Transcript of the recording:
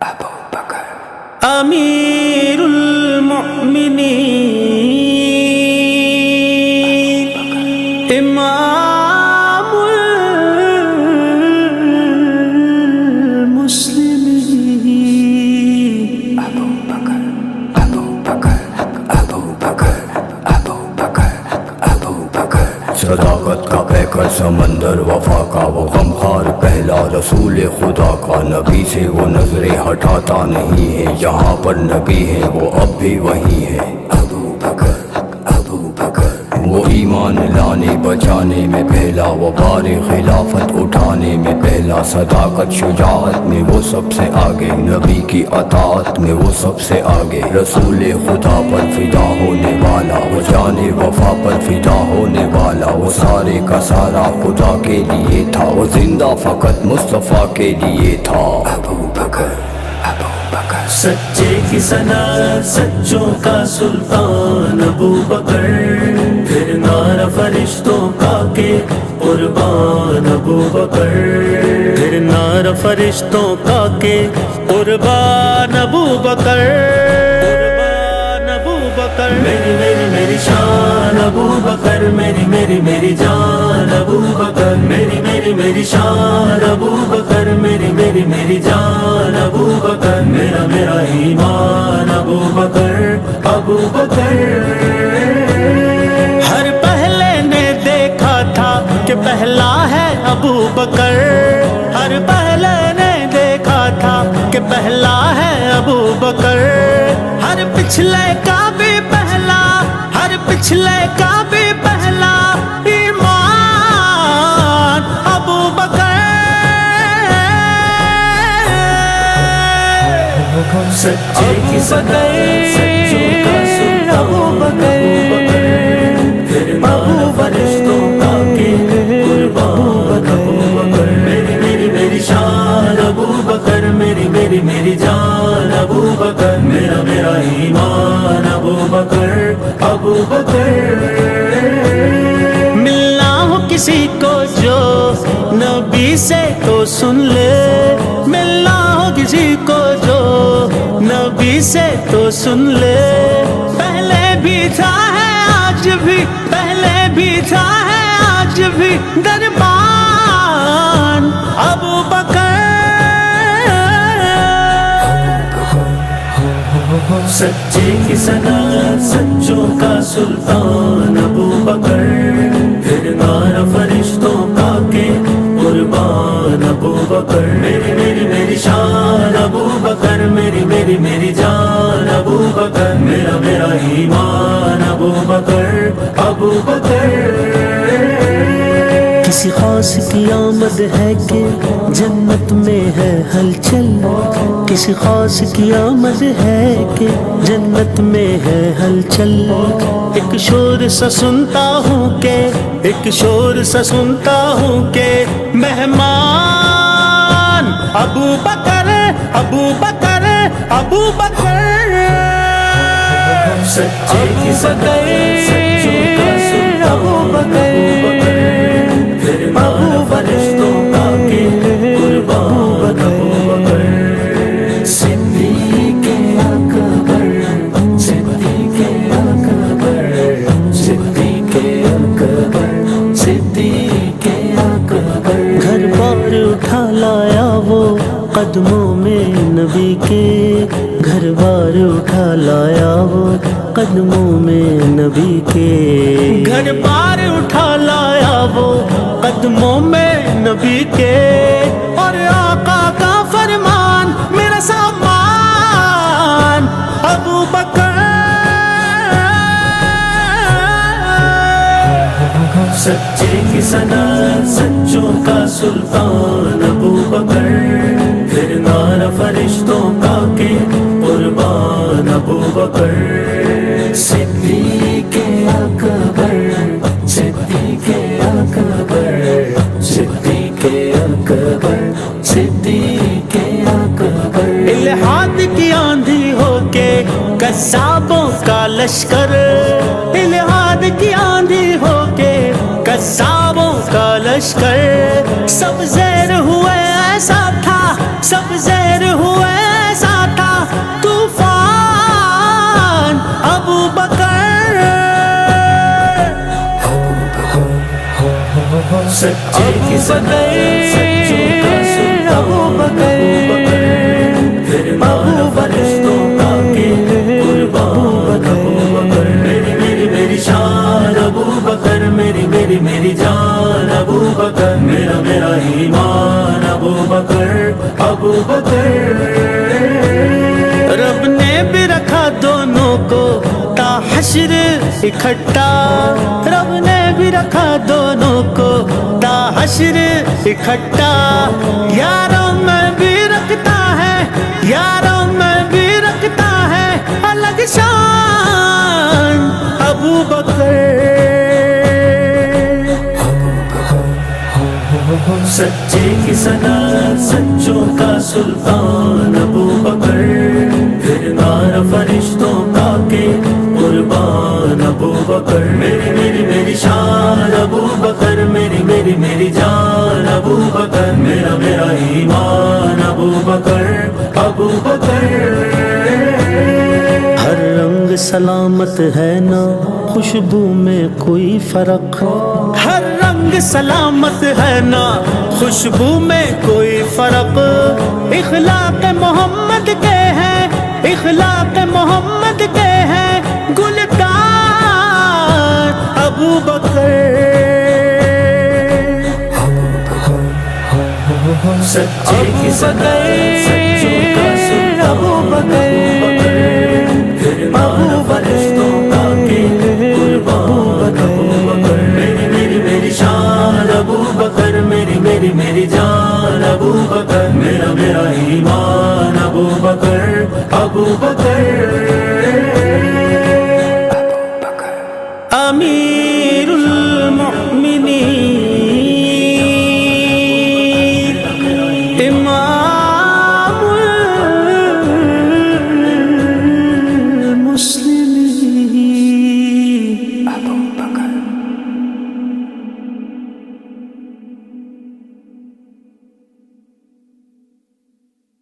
ابو بکر امیر المؤمنین امام المسلمین ابو بکر ابو بکر ابو بکر ابو بکر ابو بکر صداقت کا پیکر سمندر وفا کا وہ غمخوار پہلا رسول خدا کا نبی سے وہ نظریں ہٹاتا نہیں ہے یہاں پر نبی ہے وہ اب بھی وہی ہے ابو بکر ابو بکر وہ ایمان لانے بچانے میں پہلا وہ بار خلافت اٹھانے میں پہلا صداقت شجاعت میں وہ سب سے آگے نبی کی اطاعت میں وہ سب سے آگے رسول خدا پر فدا ہونے والا وہ جان وفا پر فدا ہونے والا وہ سارے کا سارا خدا کے لیے تھا وہ زندہ فقط مصطفیٰ کے لیے تھا ابو بکر ابو بکر سچے کی صنعت سچوں کا سلطان ابو بکر پھر نعرہ فرشتوں کا کہ قربان ابو بکر پھر نعرہ فرشتوں کا کہ قربان ابو بکر قربان ابو بکر میری میری میری شان ابو بکر میری میری میری جان ابو بکر میری میری میری شان ابو بکر میری میری میری جان ابو بکر میرا میرا ایمان ابو بکر ابو بکر ہر پہلے نے دیکھا تھا کہ پہلا ہے ابو بکر ہر پہلے نے دیکھا تھا کہ پہلا ہے ابو بکر ہر پچھلے کا بھی پہلا ہر پچھلے کا بھی پہلا ایمان ابو بکر سچے کی صداقت سچوں کا سلطان ابو بکر پھر نعرہ فرشتوں کا کہ قربان ابو بکر میری میری میری شان ابو بکر میری میری میری جان ابو بکر میرا میرا ایمان ابو بکر ابو بکر ملنا ہو کسی کو جو نبی سے تو سن لے ملنا ہو کسی کو جو نبی سے تو سن لے پہلے بھی تھا ہے آج بھی پہلے بھی تھا ہے آج بھی دربان ابو بکر سچے کی صنعت سچوں کا سلطان ابو بکر پھر نعرہ فرشتوں کا کہ قربان ابو بکر میری میری میری شان ابو بکر میری میری میری جان ابو بکر میرا میرا ایمان ابو بکر ابو بکر کسی خاص کی آمد ہے کہ جنت میں ہے ہلچل کسی خاص کی آمد ہے کہ جنت میں ہے ہلچل ایک شور سا سنتا ہوں کہ ایک شور سا سنتا ہوں کہ مہمان ابو بکر ابو بکر ابو بکر سچے کی صداقت سچوں کا سلطان ابو بکر پھر نعرہ فرشتوں کا کہ قربان ابو بکر صدیق اکبر صدیق اکبر صدیق اکبر صدیق اکبر گھر بار اٹھا لایا وہ قدموں میں نبی کے گھر بار اٹھا لایا وہ قدموں میں نبی کے گھر بار اٹھا لایا وہ قدموں میں نبی کے اور آقا کا فرمان میرا سامان ابو بکر سچے کی صنعت سچوں کا سلطان ابو بکر پھر نعرہ فرشتوں کا کہ قربان ابو بکر صدیق اکبر صدیق اکبر صدیق اکبر صدیق اکبر الہاد کی آندھی ہو کے قصابوں کا لشکر الہاد کی آندھی ہو کے قصابوں کا لشکر سب زیر ہوئے ایسا تھا سب زیر ہوئے سچے کی صدر سچوں کا سلطان ابو بکر پھر نار فرشتوں کا کے قربان ابو بکر میری میری میری شان ابو بکر میری میری میری جان ابو بکر میرا میرا ایمان ابو بکر ابو بکر رب نے بھی رکھا دونوں کو تا حشر اکٹھا رب نے بھی رکھا دونوں کو تا حشر اکٹھا یاروں میں بھی رکھتا ہے یاروں میں بھی رکھتا ہے الگ شان ابو بکر سچے کی صدر سچوں کا سلطان ابو بکر پھر نار فرشتوں کا کے قربان ابو بکر میری میری میری شان ابو بکر میری میری میری جان ابو بکر میرا میرا ایمان ابو بکر ابو بکر ہر رنگ سلامت ہے نا خوشبو میں کوئی فرق ہر رنگ سلامت ہے نا خوشبو میں کوئی فرق اخلاق محمد کے ہیں اخلاق محمد کے ہیں گلکار ابو بکر سچے کی صدر سچوں کا سلطان ابو بکر پھر نار فرشتوں کا کے قربان ابو بکر میری میری میری شان ابو بکر میری میری میری جان ابو بکر میرا میرا ایمان ابو بکر ابو بکر